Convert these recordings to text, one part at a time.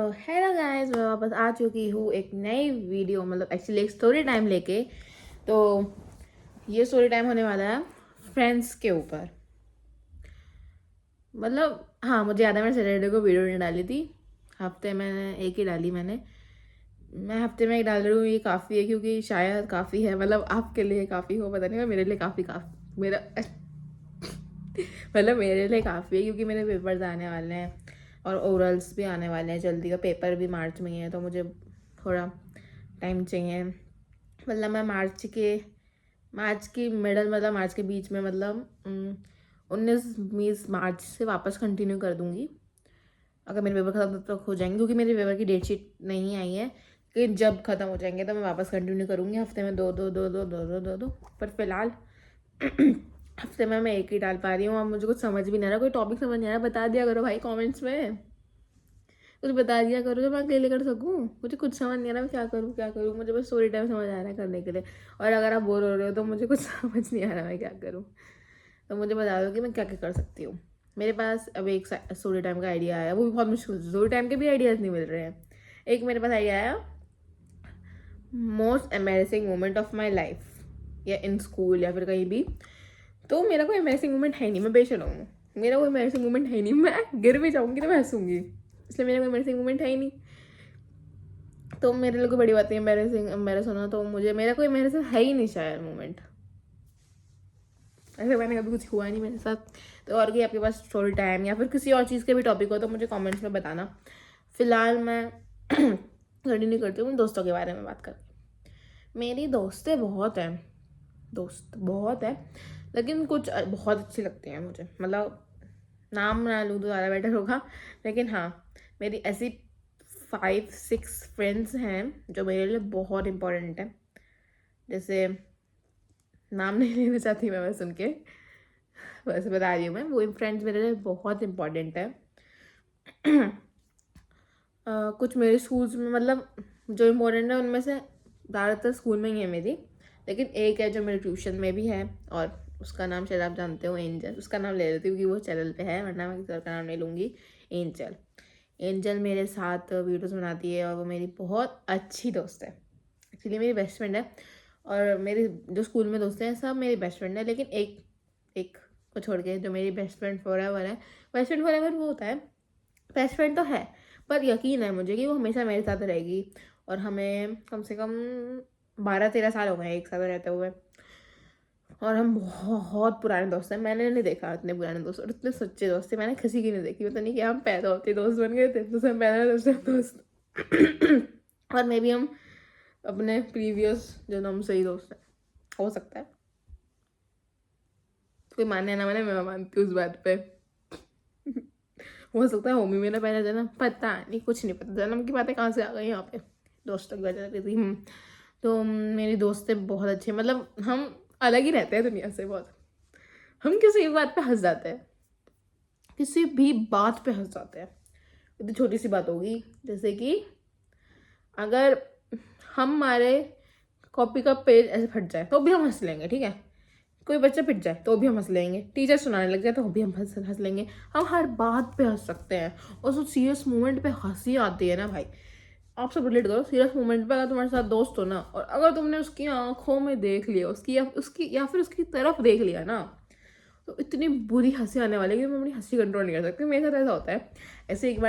Hello guys, मैं वापस आ चुकी हूँ एक नई वीडियो, मतलब एक्चुअली एक स्टोरी टाइम लेके। तो ये स्टोरी टाइम होने वाला है फ्रेंड्स के ऊपर। मतलब हाँ, मुझे याद है मैंने सैटरडे को वीडियो नहीं डाली थी। हफ्ते में एक ही डाली मैं हफ्ते में एक डाल रही हूँ, ये काफ़ी है क्योंकि शायद काफ़ी है, मतलब आपके लिए काफ़ी हो पता नहीं, मेरे लिए काफ़ी मेरा मतलब मेरे लिए काफ़ी है क्योंकि मेरे पेपर्स आने वाले हैं और ओरल्स भी आने वाले हैं जल्दी का। पेपर भी मार्च में ही है तो मुझे थोड़ा टाइम चाहिए। मतलब मैं मार्च की मिडल, मतलब मार्च के बीच में, मतलब 19-20 मार्च से वापस कंटिन्यू कर दूँगी अगर मेरे पेपर ख़त्म तब तक हो जाएंगे, क्योंकि मेरे पेपर की डेट शीट नहीं आई है कि जब ख़त्म हो जाएंगे तो मैं वापस कंटिन्यू करूँगी। हफ्ते में दो, पर फिलहाल हफ्ते में मैं एक ही डाल पा रही हूँ। अब मुझे कुछ समझ भी नहीं आ रहा, कोई टॉपिक समझ नहीं आ रहा, बता दिया करो भाई कमेंट्स में, कुछ बता दिया करो जो मैं अकेले कर सकूँ। मुझे कुछ समझ नहीं आ रहा, मैं क्या करूँ। मुझे बस स्टोरी टाइम समझ आ रहा है करने के लिए, और अगर आप बोर हो रहे हो तो मुझे कुछ समझ नहीं आ रहा मैं क्या करूँ। तो मुझे बता दो कि मैं क्या क्या कर सकती हूँ। मेरे पास अब एक स्टोरी टाइम का आइडिया आया, वो भी बहुत मुश्किल से। स्टोरी टाइम के भी आइडियाज़ नहीं मिल रहे हैं। एक मेरे पास आइडिया आया, most embarrassing moment of my life, या इन स्कूल या फिर कहीं भी। तो मेरा कोई एम्बेरसिंग मोमेंट है नहीं, मैं बेशरम हूँ, मेरा कोई एम्बेरसिंग मोमेंट है नहीं। मैं गिर भी जाऊँगी तो मैं हंसूंगी, इसलिए मेरा कोई एम्बेरसिंग मोमेंट है ही नहीं। तो मेरे लिए कोई बड़ी बात नहीं एम्बेरस होना। तो मुझे मेरा कोई एम्बेरसिंग है ही नहीं शायद मोमेंट, ऐसे मैंने कभी कुछ हुआ नहीं मेरे साथ। तो और कोई आपके पास स्टोरी टाइम या फिर किसी और चीज़ के भी टॉपिक हो तो मुझे कमेंट्स में बताना। फिलहाल मैं कंटिन्यू करती हूँ दोस्तों के बारे में बात कर। मेरी दोस्तें बहुत हैं, दोस्त बहुत है, लेकिन कुछ बहुत अच्छी लगती हैं मुझे। मतलब नाम ना लूँ तो ज़्यादा बेटर होगा, लेकिन हाँ, मेरी ऐसी 5-6 फ्रेंड्स हैं जो मेरे लिए बहुत इम्पोर्टेंट है। जैसे नाम नहीं लेना चाहती मैं सुन के, वैसे बता रही हूँ मैं, वो फ्रेंड्स मेरे लिए बहुत इम्पोर्टेंट है। कुछ मेरे स्कूल्स में, मतलब जो इम्पोर्टेंट है उनमें से ज़्यादातर स्कूल में ही है मेरी, लेकिन एक है जो मेरे ट्यूशन में भी है, और उसका नाम शायद आप जानते हो, एंजल। उसका नाम ले लेती हूँ क्योंकि वो चैनल पे है, वरना मैं किसी और का नाम नहीं लूँगी। एंजल एंजल मेरे साथ वीडियोस बनाती है और वो मेरी बहुत अच्छी दोस्त है। एक्चुअली मेरी बेस्ट फ्रेंड है, और मेरे जो स्कूल में दोस्त हैं सब मेरी बेस्ट फ्रेंड है, लेकिन एक एक को छोड़ के जो मेरी बेस्ट फ्रेंड फॉरएवर है। बेस्ट फ्रेंड फॉरएवर वो होता है, बेस्ट फ्रेंड तो है, पर यकीन है मुझे कि वो हमेशा मेरे साथ रहेगी। और हमें कम से कम 12-13 साल हो गए एक साथ रहते हुए, और हम बहुत पुराने दोस्त हैं। मैंने नहीं देखा इतने पुराने दोस्त और इतने सच्चे दोस्त थे, मैंने किसी की नहीं देखी। पता नहीं कि हम पैदा होते दोस्त बन गए थे, तो सब पैदा दोस्त और मे भी हम अपने प्रीवियस जन्म से ही दोस्त हैं, हो सकता है। कोई माने ना माने, मैं मानती हूँ उस बात पे। हो सकता है होमी मेरा पहला जन्म, पता नहीं, कुछ नहीं पता जन्म की बातें कहाँ से आ गई यहाँ पे, दोस्त तक बजा रही थी। तो मेरी दोस्तें बहुत अच्छी, मतलब हम अलग ही रहते हैं दुनिया से बहुत। हम किसी भी बात पे हंस जाते हैं, किसी भी बात पे हंस जाते हैं। इतनी छोटी सी बात होगी, जैसे कि अगर हमारे कॉपी का पेज ऐसे फट जाए तो भी हम हंस लेंगे, ठीक है। कोई बच्चा पिट जाए तो भी हम हंस लेंगे, टीचर सुनाने लग जाए तो भी हम हंस लेंगे। हम हर बात पे हंस सकते हैं, और उस सीरियस मोमेंट पे हंसी आती है ना भाई। आप सब रिलेट करो, सीरियस मोमेंट पे अगर तुम्हारे साथ दोस्त हो ना, और अगर तुमने उसकी आंखों में देख लिया, या फिर उसकी तरफ देख लिया ना, तो इतनी बुरी हंसी आने वाली है कि मैं अपनी हंसी कंट्रोल नहीं कर सकती। मेरे साथ ऐसा होता है। ऐसे एक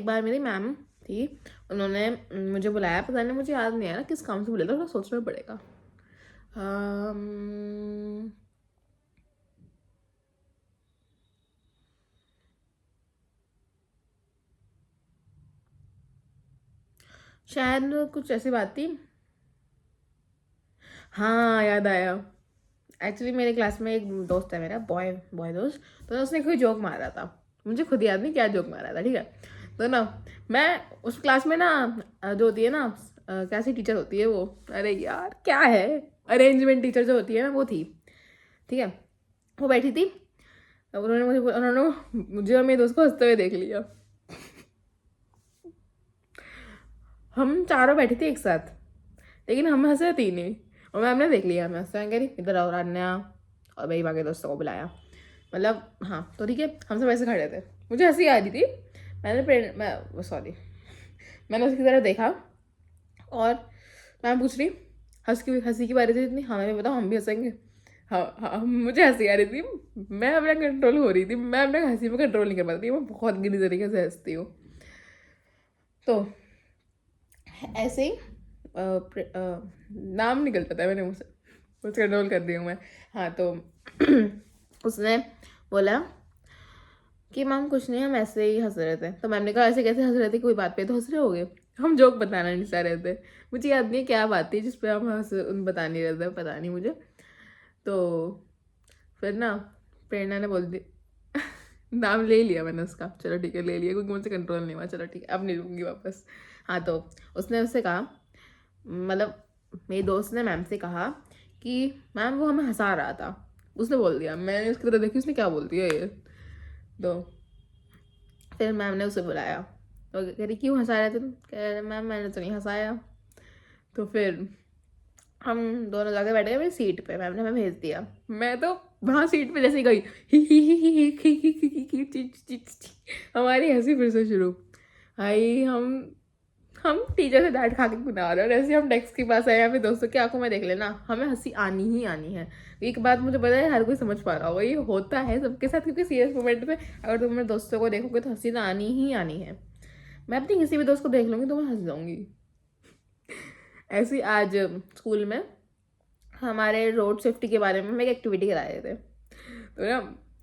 बार मेरी मैम थी, उन्होंने मुझे बुलाया, पता नहीं मुझे याद नहीं आ रहा किस काम से बुलाया था, थोड़ा सोचना पड़ेगा। शायद कुछ ऐसी बात थी। हाँ, याद आया। एक्चुअली मेरे क्लास में एक दोस्त है मेरा, बॉय बॉय दोस्त। तो उसने कोई जोक मारा था, मुझे खुद याद नहीं क्या जोक मारा था, ठीक है। तो ना, मैं उस क्लास में ना, जो होती है ना, कैसी टीचर होती है वो, अरे यार क्या है, अरेंजमेंट टीचर जो होती है ना, वो थी, ठीक है। वो बैठी थी, उन्होंने मुझे और मेरे दोस्त को हंसते हुए देख लिया। हम चारों बैठे थे एक साथ, लेकिन हम हंसे तीन ही, और मैम ने देख लिया हमें हंसते हुए, कह रही इधर आओ रान्या, और मेरी बाकी दोस्तों को बुलाया। मतलब हाँ, तो ठीक है, हम सब ऐसे खड़े थे, मुझे हंसी आ रही थी। मैंने उसकी तरफ देखा और मैम पूछ रही हंसी की बारी थी इतनी, हमें भी बताओ हम भी हंसेंगे। हाँ, मुझे हंसी आ रही थी, मैं अपना कंट्रोल हो रही थी, मैं अपने हंसी में कंट्रोल नहीं कर पाती, मैं बहुत गिरी तरीके से हंसती हूँ। तो ऐसे ही नाम निकल जाता है मैंने मुझसे, कुछ कंट्रोल कर रही हूँ मैं। हाँ तो उसने बोला कि मैम कुछ नहीं, हम ऐसे ही हंस रहे थे। तो मैम ने कहा ऐसे कैसे हंस रहे थे, कोई बात पे तो हंस रहे होगे। हम जोक बताना नहीं चाह रहे थे, मुझे याद नहीं है क्या बात थी जिस पे हम बता नहीं रहे थे, पता नहीं मुझे। तो फिर ना प्रेरणा ने बोल दी नाम ले लिया मैंने उसका, चलो ठीक है ले लिया, क्योंकि मुझसे कंट्रोल नहीं हुआ, चलो ठीक है अब नहीं लूँगी वापस। हाँ तो उसने उससे कहा, मतलब मेरी दोस्त ने मैम से कहा कि मैम वो हमें हंसा रहा था। उसने बोल दिया, मैंने उसकी तरह देखी उसने क्या बोल दिया ये। तो फिर मैम ने उसे बुलाया, तो कह रही क्यों हंसा रहे थे तुम? कह रहे मैम मैंने तो नहीं हंसाया। तो फिर हम दोनों जाके बैठ गए मेरी सीट पे, मैम ने हमें भेज दिया। मैं तो वहाँ सीट पे जैसे गई हमारी हंसी फिर से शुरू। भाई हम टीचर से डांट खा के बना रहे हैं, और ऐसे हम डेस्क के पास आए, या फिर दोस्तों की आंखों में देख लेना, हमें हंसी आनी ही आनी है। एक बात मुझे पता है हर कोई समझ पा रहा होगा, ये होता है सबके साथ, क्योंकि सीरियस मोमेंट पे अगर तुम अपने दोस्तों को देखोगे तो हंसी तो आनी ही आनी है। मैं अपनी किसी भी दोस्त को देख लूँगी तो मैं हंस जाऊँगी। ऐसे आज स्कूल में हमारे रोड सेफ्टी के बारे में हम एक एक्टिविटी करा रहे थे, तो ना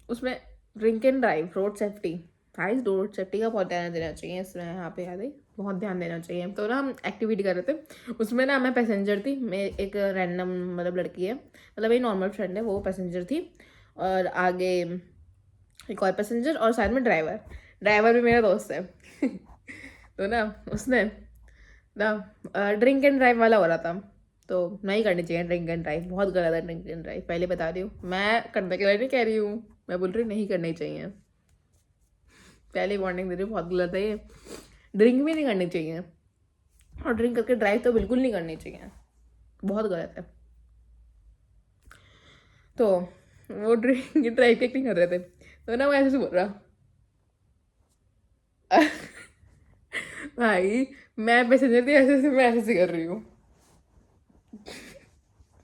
उसमें drink and drive road safety, भाई रोड सेफ्टी का बहुत ध्यान देना चाहिए इसमें, यहाँ पे याद है बहुत ध्यान देना चाहिए। तो ना हम एक्टिविटी कर रहे थे, उसमें ना मैं पैसेंजर थी, मैं एक रैंडम मतलब लड़की है, मतलब एक नॉर्मल फ्रेंड है, वो पैसेंजर थी, और आगे एक और पैसेंजर, और साइड में ड्राइवर भी मेरा दोस्त है। तो ना उसने ना ड्रिंक एंड ड्राइव वाला हो रहा था, तो नहीं करनी चाहिए ड्रिंक एंड ड्राइव, बहुत गलत है ड्रिंक एंड ड्राइव, पहले बता रही हूँ, मैं करने के लिए नहीं कह रही हूँ, मैं बोल रही नहीं करनी चाहिए, पहले वार्निंग दे रही हूँ, बहुत गलत है ये, ड्रिंक भी नहीं करनी चाहिए, और ड्रिंक करके ड्राइव तो बिल्कुल नहीं करनी चाहिए, बहुत गलत है। तो वो ड्रिंक ड्राइव के नहीं कर रहे थे, तो ना वो ऐसे से बोल रहा भाई मैं पैसेंजर थी, ऐसे से मैं ऐसे से कर रही हूँ।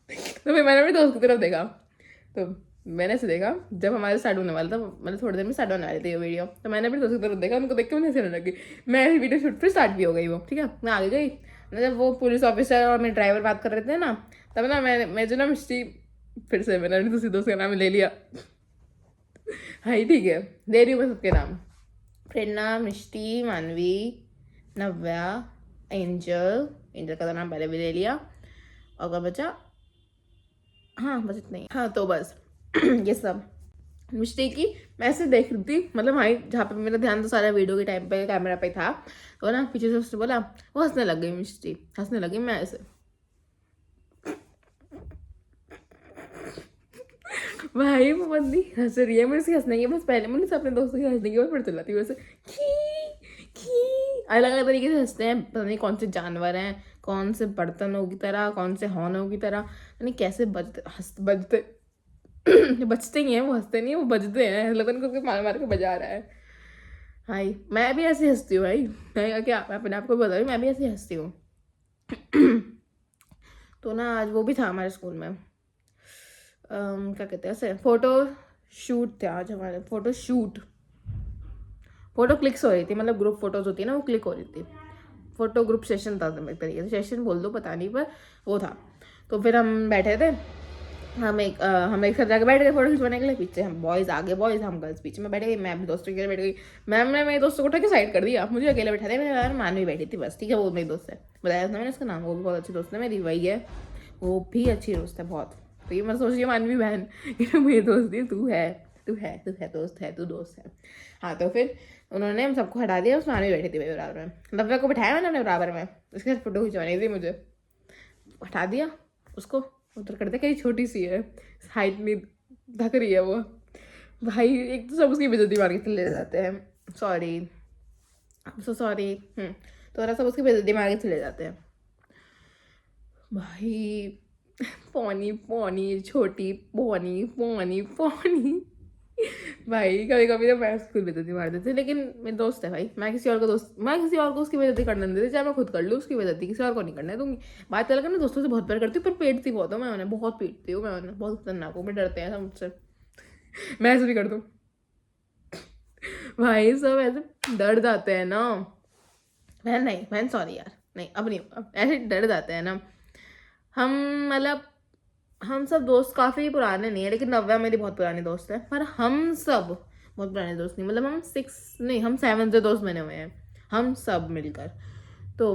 तो फिर मैंने अपने दोस्त की तरफ देखा, तो मैंने ऐसे देखा, जब हमारे स्टार्ट होने वाला था, मतलब थोड़ी देर में स्टार्ट होने वाली थी ये वीडियो, तो मैंने अपनी दोस्त की तरफ देखा, उनको देख के मुझे हंसी आने लगी, मैं वीडियो शूट फिर स्टार्ट भी हो गई वो, ठीक है, मैं आगे गई, जब वो पुलिस ऑफिसर और मेरे ड्राइवर बात कर रहे थे ना, तब ना मैं जो ना मिस्टी, फिर से मैंने अपनी दूसरी दोस्त का नाम ले लिया। हाँ ठीक है, दे रही हूँ मैं सबके नाम, प्रेरणा, मिष्टी, मानवी, नव्या, एंजल का तो नाम पहले भी ले लिया, और क्या बचा, हाँ बस इतना ही, हाँ तो बस ये सब मिस्टेक की। मैं ऐसे देख रही थी, मतलब हाँ जहाँ पे मेरा ध्यान तो सारा वीडियो के टाइम पे कैमरा पे था, तो ना पीछे से उसने बोला, वो हंसने लग गई, मिस्टी हंसने लगी, मैं ऐसे भाई वो बंदी हंस रही है, मेरे से हंसने की बस, पहले मैंने अपने दोस्तों की हंसने की बस फिर चिल्लाती वैसे अलग अलग तरीके से हंसते हैं, पता नहीं कौन से जानवर हैं, कौन से बर्तनों की तरह, कौन से हॉर्नों की तरह, यानी कैसे बजते बजते ही हैं वो, हंसते नहीं है वो, बजते हैं, लगन को मार मार के बजा रहा है। भाई मैं भी ऐसे हंसती हूँ भाई, मैं क्या मैं अपने आप को बता रही हूँ, मैं भी ऐसे हंसती हूँ। तो ना आज वो भी था हमारे स्कूल में, क्या कहते हैं ऐसे, फोटो शूट थे आज हमारे, फोटो क्लिक्स हो रही थी, मतलब ग्रुप फोटोज होती है ना वो क्लिक हो रही थी, फोटो ग्रुप सेशन था एक तरीके से, सेशन बोल दो पता नहीं, पर वो था। तो फिर हम बैठे थे, हम एक साथ जाके बैठ गए फोटो खिंचवाने के लिए, पीछे हम बॉयज़ आगे बॉयज़, हम गर्ल्स पीछे में बैठ गई, मैं अपने दोस्तों के लिए बैठ गई, मैम ने मेरे दोस्तों को उठा के साइड कर दिया, मुझे अकेले बैठा दिया, मेरे यार मानवी बैठी थी बस, ठीक है, वो मेरी दोस्त है, बताया था मैंने उसका नाम, वो भी बहुत अच्छी दोस्त है मेरी, वही है, वो भी अच्छी दोस्त है बहुत। तो ये मैं सोच रही हूँ मानवी बहन मेरी दोस्त थी, तू है दोस्त है, तू दोस्त है। हाँ तो फिर उन्होंने हम सबको हटा दिया, उस मानवी बैठी थी मेरे बराबर में, नव्या को बिठाया मैंने अपने बराबर में, उसके साथ फोटो खिंचवानी थी मुझे, हटा दिया उसको, उधर कर दिया, कहीं छोटी सी है, हाइट नहीं ढक रही है वो, भाई एक तो सब उसकी बेइज्जती मार के चले जाते हैं, सॉरी सॉरी, तो ना सब उसकी बेइज्जती मार के चले जाते हैं भाई, पौनी पौनी छोटी पौनी पौनी पौनी, भाई कभी कभी तो मैं उसकी बेइज्जती मार देती, लेकिन मेरे दोस्त है भाई, मैं किसी और को उसकी बेइज्जती करने नहीं देती, चाहे मैं खुद कर लूँ उसकी बेइज्जती, किसी और को नहीं करने दूंगी। बात अलग है, मैं दोस्तों से बहुत प्यार करती हूँ, पर पीटती बहुत हूँ मैं उन्हें, बहुत पीटती हूँ मैं उन्हें, बहुत खतरनाक हूँ मैं, डरते हैं सब मुझसे। मैं ऐसे भी कर दूँ भाई, सब ऐसे डर जाते हैं ना। बहन सॉरी यार, नहीं अब नहीं होगा, ऐसे डर जाते हैं ना हम। मतलब हम सब दोस्त काफ़ी पुराने नहीं है, लेकिन नव्या मेरी बहुत पुरानी दोस्त है, पर हम सब बहुत पुराने दोस्त नहीं, मतलब हम 6 नहीं, हम 7 से दोस्त बने हुए हैं हम सब मिलकर। तो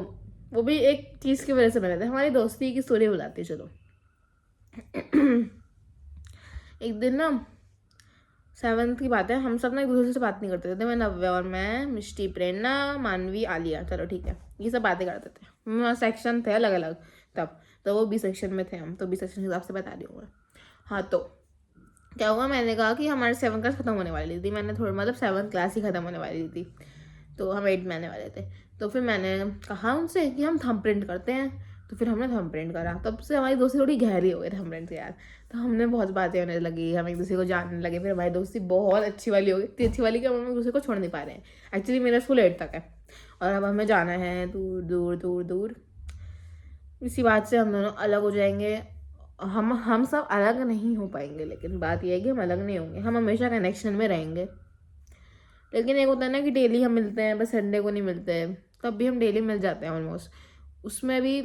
वो भी एक चीज़ की वजह से बने थे, हमारी दोस्ती की स्टोरी बताती है, चलो। एक दिन ना 7th की बात है, हम सब ना एक दूसरे से बात नहीं करते थे, मैं नव्या और मैं, मिष्टी, प्रेरणा, मानवी, आलिया, चलो ठीक है, ये सब बातें करते थे। हमारा सेक्शन थे अलग अलग तब, तो वो बी सेक्शन में थे हम, तो बी सेक्शन के हिसाब से बता रही हूँ मैं। हाँ, तो क्या हुआ, मैंने कहा कि हमारी 7th क्लास खत्म होने वाली थी, मैंने थोड़ा मतलब 7th क्लास ही खत्म होने वाली थी, तो हम 8 में आने वाले थे। तो फिर मैंने कहा उनसे कि हम थंब प्रिंट करते हैं, तो फिर हमने थंब प्रिंट करा, तब से हमारी दोस्ती थोड़ी गहरी हो गई थंब प्रिंट से यार। तो हमने बहुत बातें होने लगी, हम एक दूसरे को जानने लगे, फिर हमारी दोस्ती बहुत अच्छी वाली हो गई, इतनी अच्छी वाली कि हम एक दूसरे को छोड़ नहीं पा रहे हैं। एक्चुअली मेरा स्कूल 8 तक है, और अब हमें जाना है दूर दूर दूर दूर, इसी बात से हम दोनों अलग हो जाएंगे। हम सब अलग नहीं हो पाएंगे, लेकिन बात यह है कि हम अलग नहीं होंगे, हम हमेशा कनेक्शन में रहेंगे। लेकिन एक होता है ना कि डेली हम मिलते हैं, बस संडे को नहीं मिलते हैं, तब भी हम डेली मिल जाते हैं ऑलमोस्ट। उसमें भी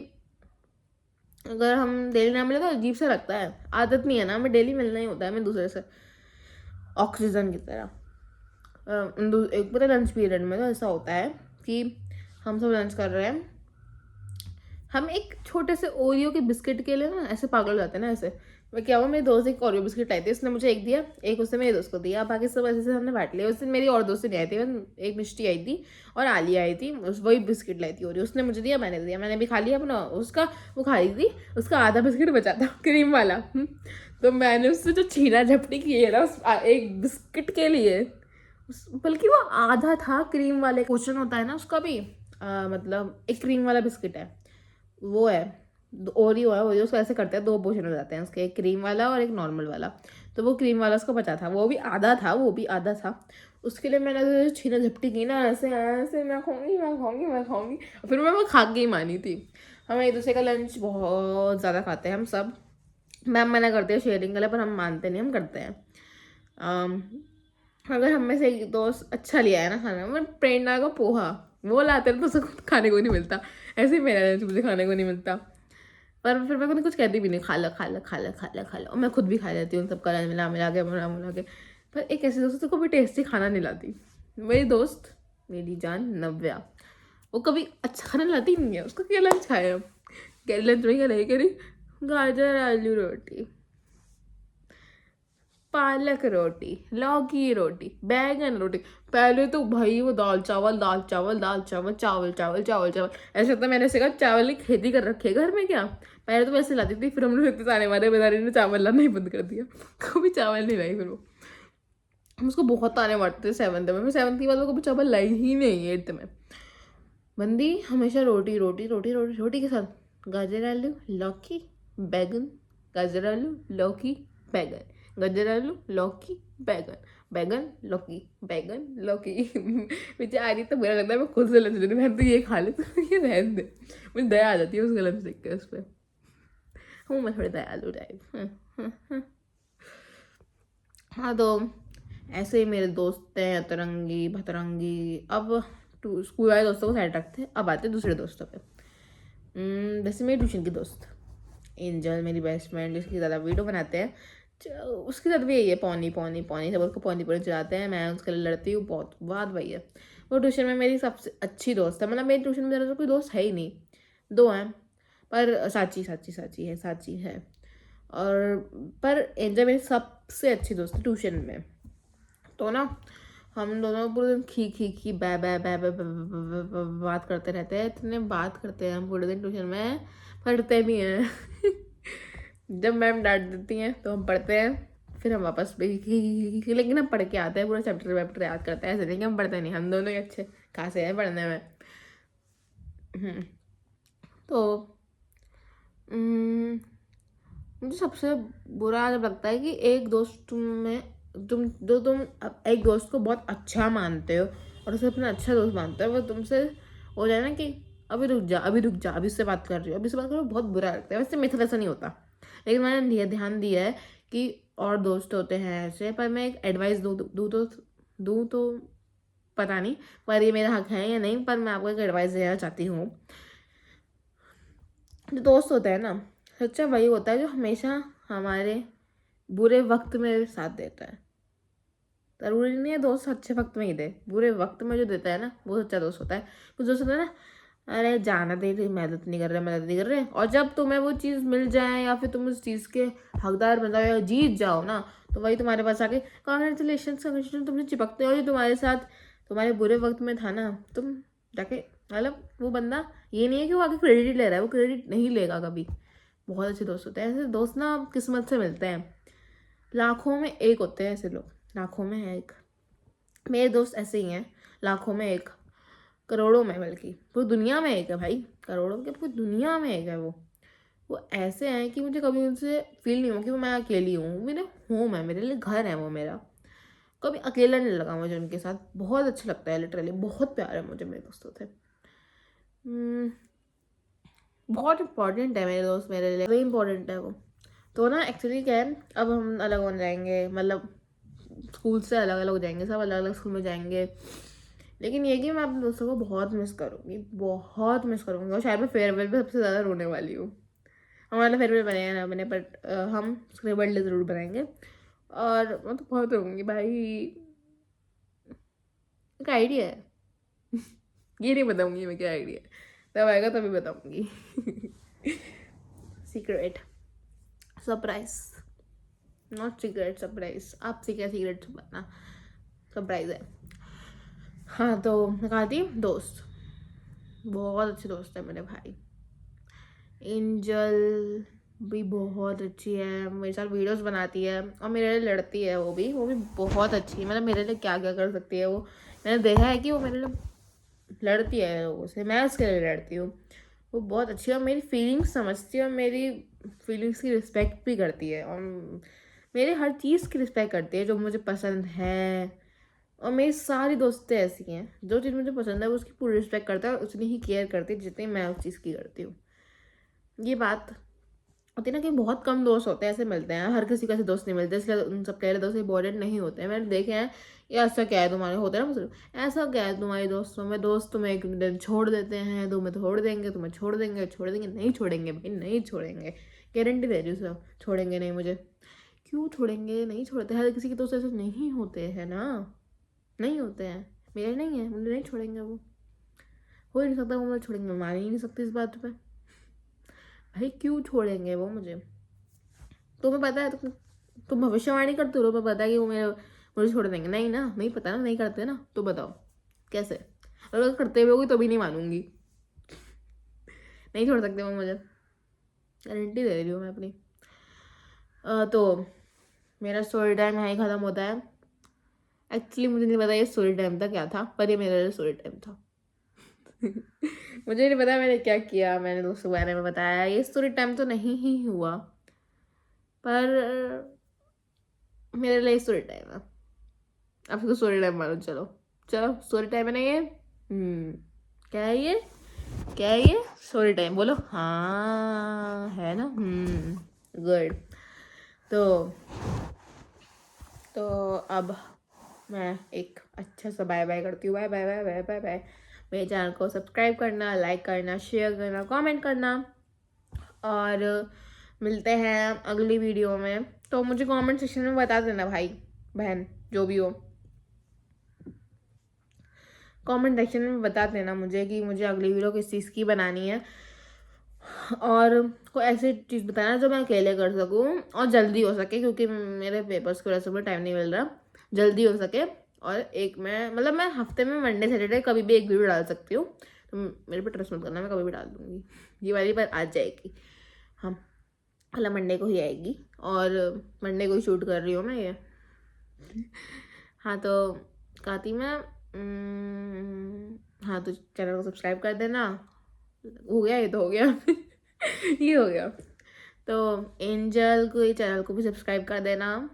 अगर हम डेली ना मिले तो अजीब सा लगता है, आदत नहीं है ना, हमें डेली मिलना ही होता है हमें दूसरे से, ऑक्सीजन की तरह। एक पता लंच पीरियड में तो ऐसा होता है कि हम सब लंच कर रहे हैं, हम एक छोटे से ओरियो के बिस्किट के लिए ना ऐसे पागल हो जाते हैं ना ऐसे। मैं क्या हुआ, मेरे दोस्त एक ओरियो बिस्किट लाई थी, उसने मुझे एक दिया, एक उसने मेरे दोस्त को दिया, बाकी सब ऐसे से हमने बांट लिया। उस दिन मेरी और दोस्त नहीं आई थी, एक मिष्टी आई थी और आलिया आई थी, वही बिस्किट लाई थी ओरियो, उसने मुझे दिया, मैंने दिया, मैंने भी खा लिया अपना, उसका वो खा रही थी, उसका आधा बिस्किट बचा था क्रीम वाला। तो मैंने उससे जो छीना झपटी की है ना उस एक बिस्किट के लिए, बल्कि वो आधा था क्रीम वाले, क्वेश्चन होता है ना उसका भी, मतलब एक क्रीम वाला बिस्किट है, वो है ओरियो है, ओरियो उसको ऐसे करते हैं, 2 पोर्शन हो जाते हैं उसके, एक क्रीम वाला और एक नॉर्मल वाला। तो वो क्रीम वाला उसको बचा था, वो भी आधा था, वो भी आधा था। उसके लिए मैंने तो छीना झपटी की ना, ऐसे ऐसे मैं खाऊंगी मैं खाऊंगी मैं खाऊंगी, फिर मैं वो खा के ही मानी थी। हम एक दूसरे का लंच बहुत ज़्यादा खाते हैं हम सब। मैम मना करते हैं शेयरिंग के लिए, पर हम मानते नहीं, हम करते हैं। अगर हम में से एक दोस्त अच्छा लिया है ना खाना, मैं प्रेरणा का पोहा वो लाते हैं तो उसे खुद खाने को नहीं मिलता, ऐसे ही मेरा लंच मुझे खाने को नहीं मिलता, पर फिर मैं उन्हें कुछ कहती भी नहीं, खा लो खा लो खा लो खा लो खा लो, और मैं खुद भी खा लेती हूँ सबका लंच मिला मिला के मिला मिला के। पर एक ऐसी दोस्त को भी टेस्टी खाना नहीं लाती, मेरी दोस्त, मेरी जान नव्या, वो कभी अच्छा खाना लाती नहीं है, उसका क्या लंच खाया, क्या लंच में क्या नहीं करी, गाजर आलू रोटी, पालक रोटी, लौकी रोटी, बैंगन रोटी। पहले तो भाई वो दाल चावल दाल चावल दाल चावल चावल चावल चावल चावल, ऐसा लगता मैंने सीखा चावल की खेती कर रखी है घर में क्या। पहले तो वैसे लाती थी, फिर हम लोग इतने सारे हमारे बेचारे ने चावल लाना ही बंद कर दिया, कभी चावल नहीं लाई फिर वो। हम उसको बहुत ताने मारते थे 7th में, 7th के बाद वो कभी चावल लाई ही नहीं 8th में। बंदी हमेशा रोटी रोटी रोटी रोटी रोटी के साथ गाजर आलू लौकी बैगन, गाजर आलू लौकी बैगन, गाजर आलू लौकी बैगन, बैगन लौकी बैगन लौकी। मुझे आ रही तो बुरा लगता है, मैं खुद से लंच लेती हूँ, तो ये खा ले तो ये रहने दे, मुझे दया आ जाती है उसका लंच देख के उस पर, हूँ मैं थोड़ी दयालु टाइप। हाँ, तो ऐसे ही मेरे दोस्त हैं अतरंगी भतरंगी। अब स्कूल वाले दोस्तों को साइड रखते हैं, अब आते हैं दूसरे दोस्तों पे। जैसे मेरी ट्यूशन की दोस्त एंजल, मेरी बेस्ट फ्रेंड, जिसकी ज़्यादा वीडियो बनाते हैं, उसके साथ भी यही है, पौनी पौनी पौनी, सब उसको पौनी पौनी चलाते हैं, मैं उसके लिए लड़ती हूँ बहुत, बात वही है। वो ट्यूशन में मेरी सबसे अच्छी दोस्त है, मतलब मेरी ट्यूशन में ज़रा कोई दोस्त है ही नहीं, 2 हैं, पर साची साची साची है, साची है, और पर एंजल मेरी सबसे अच्छी दोस्त है ट्यूशन में। तो ना हम दोनों पूरे दिन खी खी खी बै बै बै बै बै बै बै बै बै बात करते रहते हैं, इतने बात करते हैं हम पूरे दिन ट्यूशन में, पढ़ते भी हैं। जब मैम डांट देती हैं तो हम पढ़ते हैं, फिर हम वापस लेकिन हम पढ़ के आते हैं, पूरा चैप्टर वैप्टर याद करते हैं, ऐसे नहीं कि हम पढ़ते नहीं, हम दोनों ही अच्छे खासे हैं पढ़ने में। तो मुझे सबसे बुरा जब लगता है कि एक दोस्त में तुम एक दोस्त को बहुत अच्छा मानते हो और उसे अपना अच्छा दोस्त मानते हो, वो तुमसे हो जाए ना कि अभी रुक जा, अभी रुक जा, अभी इससे बात कर रही हो, अभी इससे बात करो, बहुत बुरा लगता है। वैसे मेरे साथ ऐसा नहीं होता, लेकिन मैंने ध्यान दिया है कि और दोस्त होते हैं ऐसे, पर मैं एक एडवाइस दूँ तो पता नहीं, पर ये मेरा हक है या नहीं, पर मैं आपको एक एडवाइस देना चाहती हूँ। जो दोस्त होता है ना, सच्चा वही होता है जो हमेशा हमारे बुरे वक्त में साथ देता है। जरूरी नहीं है दोस्त अच्छे वक्त में ही दे, बुरे वक्त में जो देता है ना वो सच्चा दोस्त होता है। कुछ दोस्त होता है ना, अरे जाना दे, मदद नहीं कर रहे, मदद नहीं कर रहे, और जब तुम्हें वो चीज़ मिल जाए या फिर तुम उस चीज़ के हकदार बन जाओ या जीत जाओ ना, तो वही तुम्हारे पास आके कांग्रेचुलेशन तुमसे चिपकते हो। जो तुम्हारे साथ तुम्हारे बुरे वक्त में था ना, तुम जाके मतलब वो बंदा, ये नहीं है कि वो आगे क्रेडिट ले रहा है, वो क्रेडिट नहीं लेगा कभी। बहुत अच्छे दोस्त होते हैं ऐसे दोस्त ना, किस्मत से मिलते हैं, लाखों में एक होते हैं ऐसे लोग, लाखों में एक। मेरे दोस्त ऐसे ही हैं, लाखों में एक, करोड़ों में, बल्कि पूरी दुनिया में एक है भाई, करोड़ों के पूरी दुनिया में एक है वो ऐसे हैं कि मुझे कभी उनसे फील नहीं हुआ कि मैं अकेली हूँ। मेरे होम है, मेरे लिए घर है वो मेरा, कभी अकेला नहीं लगा मुझे उनके साथ। बहुत अच्छा लगता है, लिटरली बहुत प्यार है मुझे मेरे दोस्तों से। बहुत इंपॉर्टेंट है मेरे दोस्त मेरे लिए, वेरी इंपॉर्टेंट है वो। तो ना एक्चुअली क्या है, अब हम अलग हो जाएंगे, मतलब स्कूल से अलग अलग हो जाएंगे, सब अलग अलग स्कूल में जाएंगे, लेकिन ये कि मैं अपने दोस्तों को बहुत मिस करूँगी, बहुत मिस करूँगी। और शायद मैं फेयरवेल पे सबसे ज़्यादा रोने वाली हूँ। हमारा फेयरवेल बनेगा ना बने, बट हम उसके बर्थडे ज़रूर बनाएंगे, और मैं तो बहुत रोऊंगी भाई। एक आइडिया है ये नहीं बताऊंगी मैं क्या आइडिया है, तब आएगा तभी बताऊंगी secret surprise, not secret surprise, आपसे क्या सीक्रेट छुपाना, सरप्राइज है। हाँ तो मैं कहा थी, दोस्त बहुत अच्छे दोस्त है मेरे भाई। एंजल भी बहुत अच्छी है, मेरे साथ वीडियोस बनाती है और मेरे लिए लड़ती है, वो भी बहुत अच्छी है। मतलब मेरे लिए क्या क्या कर सकती है वो, मैंने देखा है कि वो मेरे लिए लड़ती है लोगों से, मैं उसके लिए लड़ती हूँ। वो बहुत अच्छी है और मेरी फीलिंग्स समझती है और मेरी फीलिंग्स की रिस्पेक्ट भी करती है, और मेरे हर चीज़ की रिस्पेक्ट करती है जो मुझे पसंद है। और मेरी सारी दोस्तें ऐसी हैं, जो चीज़ मुझे पसंद है वो उसकी पूरी रिस्पेक्ट करता है और उतनी ही केयर करती है जितनी मैं उस चीज़ की करती हूँ। ये बात होती है ना कि बहुत कम दोस्त होते हैं ऐसे मिलते हैं, हर किसी का ऐसे दोस्त नहीं मिलते, इसलिए उन सब कह रहे दोस्त इंपॉर्टेंट नहीं होते हैं। मैंने देखे हैं, ये ऐसा क्या है तुम्हारे, होते हैं ना मुझे, ऐसा क्या है तुम्हारे दोस्तों में, दोस्त तुम्हें एक दिन छोड़ देते हैं, तुम्हें छोड़ देंगे, तुम्हें छोड़ देंगे, छोड़ देंगे, नहीं छोड़ेंगे भाई, नहीं छोड़ेंगे, गारंटी दे रही हूँ सब, छोड़ेंगे नहीं मुझे। क्यों छोड़ेंगे, नहीं छोड़ते, हर किसी के दोस्त ऐसे नहीं होते हैं ना, नहीं होते हैं, मेरे नहीं है, मुझे नहीं छोड़ेंगे वो, हो ही नहीं सकता वो मुझे छोड़ेंगे, मैं मान ही नहीं सकती इस बात पे भाई, क्यों छोड़ेंगे वो मुझे। तुम्हें पता है, तुम भविष्यवाणी करते हो, तुम्हें पता है कि वो मुझे छोड़ देंगे, नहीं ना, नहीं पता ना, नहीं करते ना, तो बताओ कैसे, अगर करते हुए होगी तो भी नहीं मानूंगी, नहीं छोड़ सकते वो मुझे, गारंटी दे रही हूँ मैं अपनी। तो मेरा स्टोरी टाइम यहाँ ही ख़त्म होता है। एक्चुअली मुझे नहीं पता ये स्टोरी टाइम था क्या था, पर ये मेरा लिए स्टोरी टाइम था मुझे नहीं पता मैंने क्या किया, मैंने दोस्तों के बारे में बताया, ये स्टोरी टाइम तो नहीं ही हुआ, पर मेरे लिए स्टोरी टाइम है। आपको स्टोरी टाइम मानो, चलो चलो स्टोरी टाइम है ना ये, क्या है ये, क्या है ये, स्टोरी टाइम बोलो, हाँ है ना, गुड। तो अब मैं एक अच्छा सा बाय बाय करती हूँ, bye bye bye bye bye bye. मेरे चैनल को सब्सक्राइब करना, लाइक करना, शेयर करना, कमेंट करना, और मिलते हैं अगली वीडियो में। तो मुझे कमेंट सेक्शन में बता देना भाई बहन जो भी हो, कमेंट सेक्शन में बता देना मुझे कि मुझे अगली वीडियो किस चीज़ की बनानी है, और कोई ऐसी चीज़ बताना जो मैं अकेले कर सकूँ और जल्दी हो सके, क्योंकि मेरे पेपर्स की वजह से मुझे टाइम नहीं मिल रहा, जल्दी हो सके। और एक मैं हफ्ते में मंडे सैटरडे कभी भी एक वीडियो डाल सकती हूँ, तो मेरे पे ट्रस्ट मत करना, मैं कभी भी डाल दूँगी, ये वाली पर आ जाएगी, हाँ मतलब मंडे को ही आएगी, और मंडे को ही शूट कर रही हूँ मैं ये हाँ तो कहती मैं, हाँ तो चैनल को सब्सक्राइब कर देना, हो गया, ये तो हो गया ये हो गया। तो एंजल को, चैनल को भी सब्सक्राइब कर देना,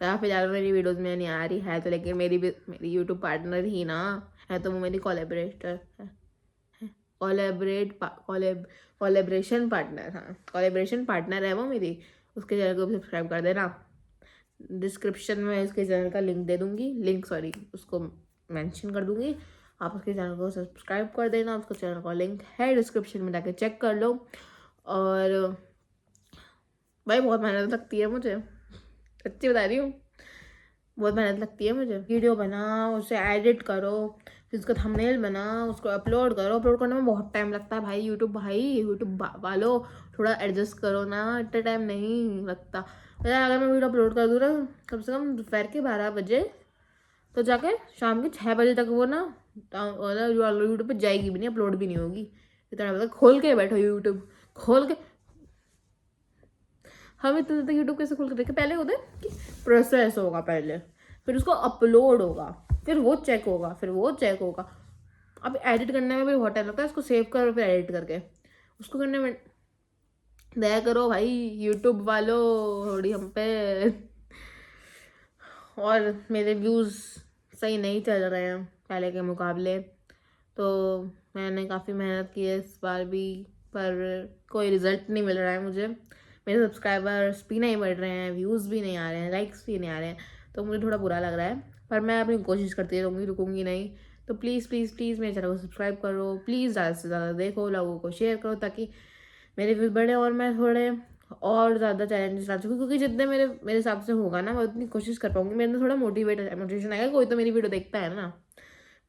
या फिलहाल मेरी वीडियोज़ में नहीं आ रही है तो, लेकिन मेरी यूट्यूब पार्टनर ही ना है, तो वो मेरी कोलेबरेशन पार्टनर, हाँ कोलेब्रेशन पार्टनर है वो मेरी। उसके चैनल को भी सब्सक्राइब कर देना। डिस्क्रिप्शन में उसके चैनल का उसको मेंशन कर दूंगी। आप उसके चैनल को सब्सक्राइब कर देना। उसका चैनल का लिंक है डिस्क्रिप्शन में, जाके चेक कर लो। और भाई बहुत मेहनत लगती है मुझे, सच्ची बता रही हूँ, बहुत मेहनत लगती है मुझे। वीडियो बनाओ, उसे एडिट करो, फिर उसका थंबनेल बनाओ, उसको अपलोड करो। अपलोड करने में बहुत टाइम लगता है भाई। यूट्यूब वालों थोड़ा एडजस्ट करो ना, इतना टाइम नहीं लगता। अगर मैं वीडियो अपलोड कर दूँ ना कम से कम दोपहर के 12 बजे, तो जाके शाम के 6 बजे तक वो ना यूट्यूब पे जाएगी भी नहीं, अपलोड भी नहीं होगी। इतना मतलब खोल के बैठो यूट्यूब, खोल के हम इतने तक यूट्यूब कैसे खोल के देखे। पहले होता है कि प्रोसेस होगा, पहले फिर उसको अपलोड होगा, फिर वो चेक होगा। अब एडिट करने में भी बहुत टाइम लगता है। उसको सेव करो, फिर एडिट करके उसको करने में दया करो भाई यूट्यूब वालों थोड़ी हम पे। और मेरे व्यूज़ सही नहीं चल रहे हैं पहले के मुकाबले, तो मैंने काफ़ी मेहनत की है इस बार भी, पर कोई रिज़ल्ट नहीं मिल रहा है मुझे। मेरे सब्सक्राइबर्स भी नहीं बढ़ रहे हैं, व्यूज़ भी नहीं आ रहे हैं, लाइक्स भी नहीं आ रहे हैं, तो मुझे थोड़ा बुरा लग रहा है। पर मैं अपनी कोशिश करती रहूँगी, रुकूंगी नहीं। तो प्लीज़ प्लीज़ प्लीज़ मेरे चैनल को सब्सक्राइब करो, प्लीज़ ज़्यादा से ज़्यादा देखो, लोगों को शेयर करो, ताकि मेरे व्यूज़ बढ़े और मैं थोड़े और ज़्यादा चैलेंजेस ला सकूँ। क्योंकि जितने मेरे हिसाब से होगा ना, मैं उतनी कोशिश कर पाऊँगी। मेरे अंदर थोड़ा मोटिवेशन आएगा। कोई तो मेरी वीडियो देखता है ना।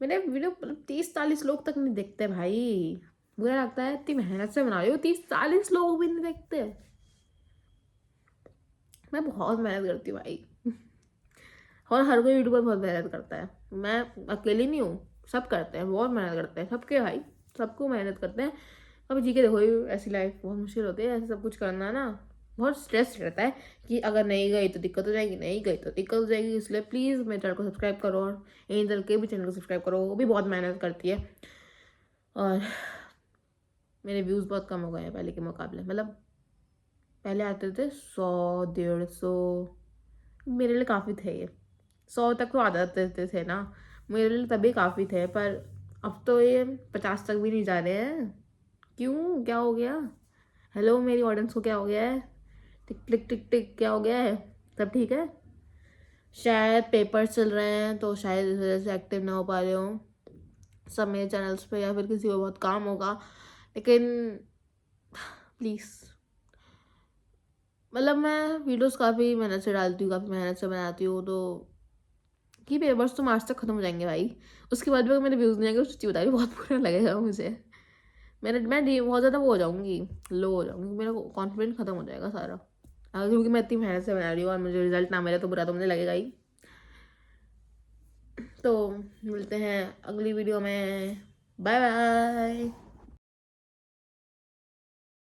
मेरे वीडियो मतलब 30-40 लोग तक नहीं देखते भाई। बुरा लगता है, इतनी मेहनत से बना रही हूँ, 30-40 लोग भी नहीं देखते। मैं बहुत मेहनत करती हूँ भाई। और हर कोई यूट्यूबर बहुत मेहनत करता है, मैं अकेली नहीं हूँ, सब करते हैं, बहुत मेहनत करते हैं सबके भाई, सबको मेहनत करते हैं। अब जी के देखो, ऐसी लाइफ बहुत मुश्किल होती है, ऐसे सब कुछ करना ना बहुत स्ट्रेस रहता है कि अगर नहीं गई तो दिक्कत हो जाएगी, नहीं गई तो दिक्कत हो जाएगी। इसलिए प्लीज़ मेरे चैनल को सब्सक्राइब करो, और एंजल के भी चैनल को सब्सक्राइब करो, वो भी बहुत मेहनत करती है। और मेरे व्यूज़ बहुत कम हो गए हैं पहले के मुकाबले। मतलब पहले आते थे 100-150, मेरे लिए काफ़ी थे ये। 100 तक तो आ जाते थे ना, मेरे लिए तभी काफ़ी थे। पर अब तो ये 50 तक भी नहीं जा रहे हैं। क्यों, क्या हो गया? हेलो, मेरी ऑडियंस को क्या हो गया है? टिक टिक टिक टिक, क्या हो गया है? सब ठीक है? शायद पेपर चल रहे हैं, तो शायद इस वजह से एक्टिव ना हो पा रहे हो सब मेरे चैनल्स पे, या फिर किसी को बहुत काम होगा। लेकिन प्लीज़, मतलब मैं वीडियोस काफ़ी मेहनत से डालती हूँ, काफ़ी मेहनत से बनाती हूँ, तो कि पेपर्स तो मार्च तक ख़त्म हो जाएंगे भाई। उसके बाद भी अगर मेरे व्यूज़ नहीं आएंगे, सच्ची बता रही हूँ, बहुत बुरा लगेगा मुझे। मैं बहुत ज़्यादा वो हो जाऊँगी, लो हो जाऊँगी, मेरा कॉन्फिडेंस ख़त्म हो जाएगा सारा। क्योंकि मैं इतनी मेहनत से बना रही हूँ और मुझे रिजल्ट ना मिले तो बुरा तो मुझे लगेगा ही। तो मिलते हैं अगली वीडियो में, बाय बाय।